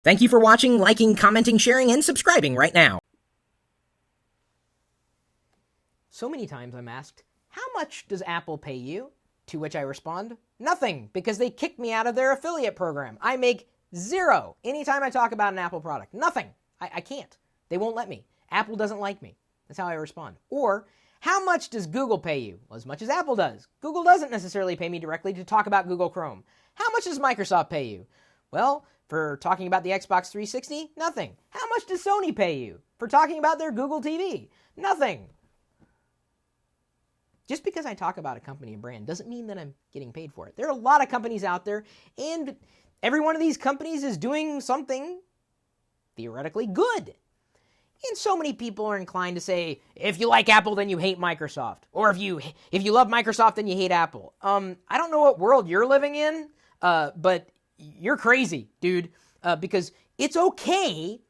Thank you for watching, liking, commenting, sharing, and subscribing right now. So many times I'm asked, how much does Apple pay you? To which I respond, nothing, because they kicked me out of their affiliate program. I make zero anytime I talk about an Apple product. Nothing. I can't. They won't let me. Apple doesn't like me. That's how I respond. Or, how much does Google pay you? Well, as much as Apple does. Google doesn't necessarily pay me directly to talk about Google Chrome. How much does Microsoft pay you? Well, for talking about the Xbox 360, nothing. How much does Sony pay you for talking about their Google TV? Nothing. Just because I talk about a company and brand doesn't mean that I'm getting paid for it. There are a lot of companies out there, and every one of these companies is doing something theoretically good. And so many people are inclined to say, if you like Apple, then you hate Microsoft. Or if you love Microsoft, then you hate Apple. I don't know what world you're living in, but you're crazy, dude, because it's okay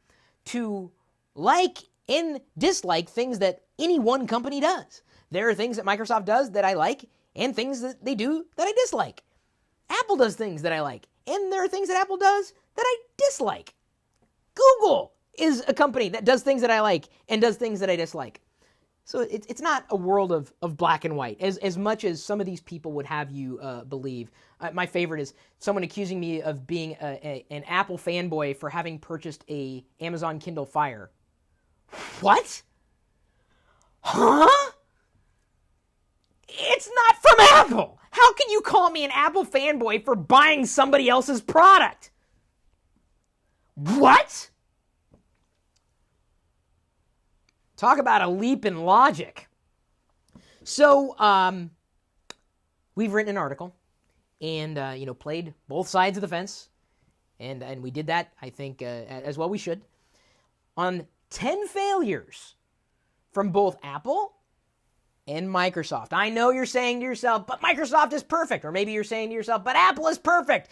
to like and dislike things that any one company does. There are things that Microsoft does that I like and things that they do that I dislike. Apple does things that I like, and there are things that Apple does that I dislike. Google is a company that does things that I like and does things that I dislike. So it's not a world of black and white, as much as some of these people would have you believe. My favorite is someone accusing me of being an Apple fanboy for having purchased a Amazon Kindle Fire. What? Huh? It's not from Apple. How can you call me an Apple fanboy for buying somebody else's product? What? Talk about a leap in logic. So, we've written an article and, played both sides of the fence. And we did that, I think, as well we should, on 10 failures from both Apple and Microsoft. I know you're saying to yourself, but Microsoft is perfect. Or maybe you're saying to yourself, but Apple is perfect.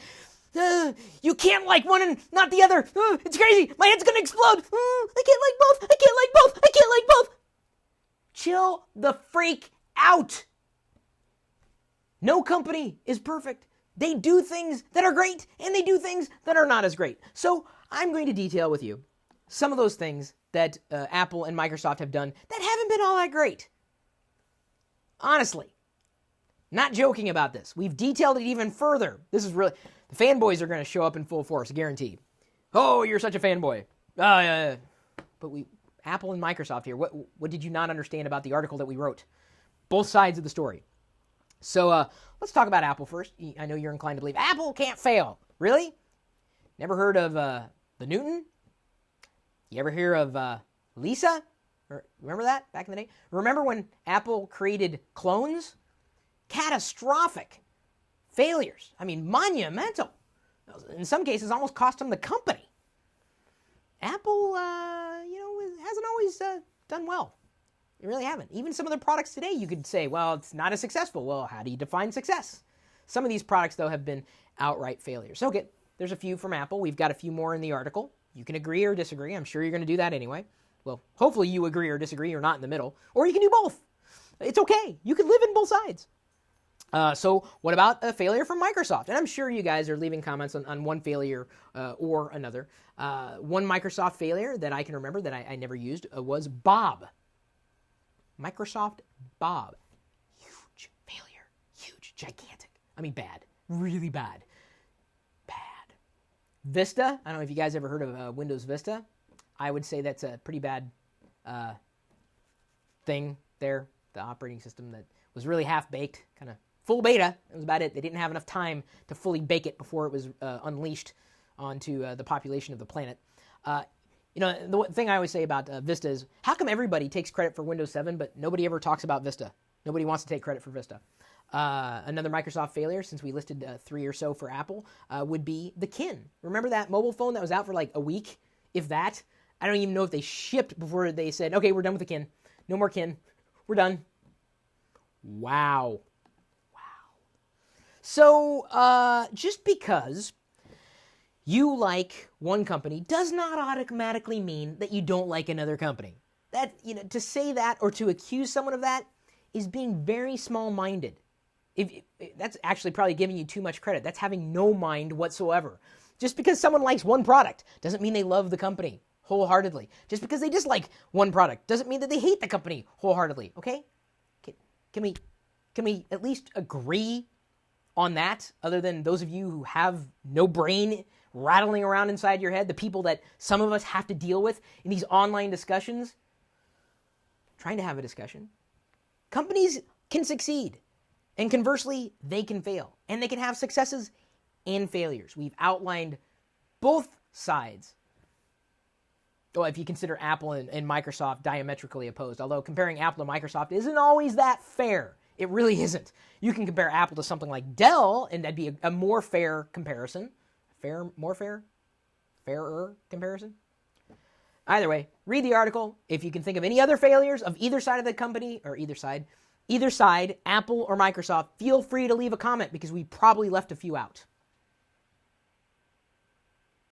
You can't like one and not the other. It's crazy. My head's going to explode. I can't like both. I can't like both. I can't like both. Chill the freak out. No company is perfect. They do things that are great, and they do things that are not as great. So I'm going to detail with you some of those things that Apple and Microsoft have done that haven't been all that great. Honestly, not joking about this. We've detailed it even further. This is really... The fanboys are going to show up in full force, guaranteed. Oh, you're such a fanboy. But Apple and Microsoft here, what did you not understand about the article that we wrote? Both sides of the story. So let's talk about Apple first. I know you're inclined to believe Apple can't fail. Really? Never heard of the Newton? You ever hear of Lisa? Remember that back in the day? Remember when Apple created clones? Catastrophic failures. I mean, monumental. In some cases, almost cost them the company. Apple, hasn't always done well. They really haven't. Even some of their products today, you could say, well, it's not as successful. Well, how do you define success? Some of these products, though, have been outright failures. Okay, there's a few from Apple. We've got a few more in the article. You can agree or disagree. I'm sure you're going to do that anyway. Well, hopefully you agree or disagree. You're not in the middle. Or you can do both. It's okay. You can live in both sides. So what about a failure from Microsoft? And I'm sure you guys are leaving comments on one failure or another. One Microsoft failure that I can remember that I never used was Bob. Microsoft Bob. Huge failure. Huge. Gigantic. I mean, bad. Really bad. Bad. Vista. I don't know if you guys ever heard of Windows Vista. I would say that's a pretty bad thing there. The operating system that was really half-baked, kind of full beta. That was about it. They didn't have enough time to fully bake it before it was unleashed onto the population of the planet. The thing I always say about Vista is, how come everybody takes credit for Windows 7, but nobody ever talks about Vista? Nobody wants to take credit for Vista. Another Microsoft failure, since we listed 3 or so for Apple, would be the Kin. Remember that mobile phone that was out for like a week, if that? I don't even know if they shipped before they said, okay, we're done with the Kin. No more Kin. We're done. Wow. So, just because you like one company does not automatically mean that you don't like another company. That, to say that or to accuse someone of that is being very small-minded. That's actually probably giving you too much credit. That's having no mind whatsoever. Just because someone likes one product doesn't mean they love the company wholeheartedly. Just because they dislike one product doesn't mean that they hate the company wholeheartedly, okay? Can we at least agree on that, other than those of you who have no brain rattling around inside your head, the people that some of us have to deal with in these online discussions? Trying to have a discussion. Companies can succeed, and conversely, they can fail, and they can have successes and failures. We've outlined both sides. Well, if you consider Apple and Microsoft diametrically opposed, although comparing Apple to Microsoft isn't always that fair. It really isn't. You can compare Apple to something like Dell, and that'd be a more fair comparison. Fairer comparison. Either way, read the article. If you can think of any other failures of either side of the company, or either side, Apple or Microsoft, feel free to leave a comment because we probably left a few out.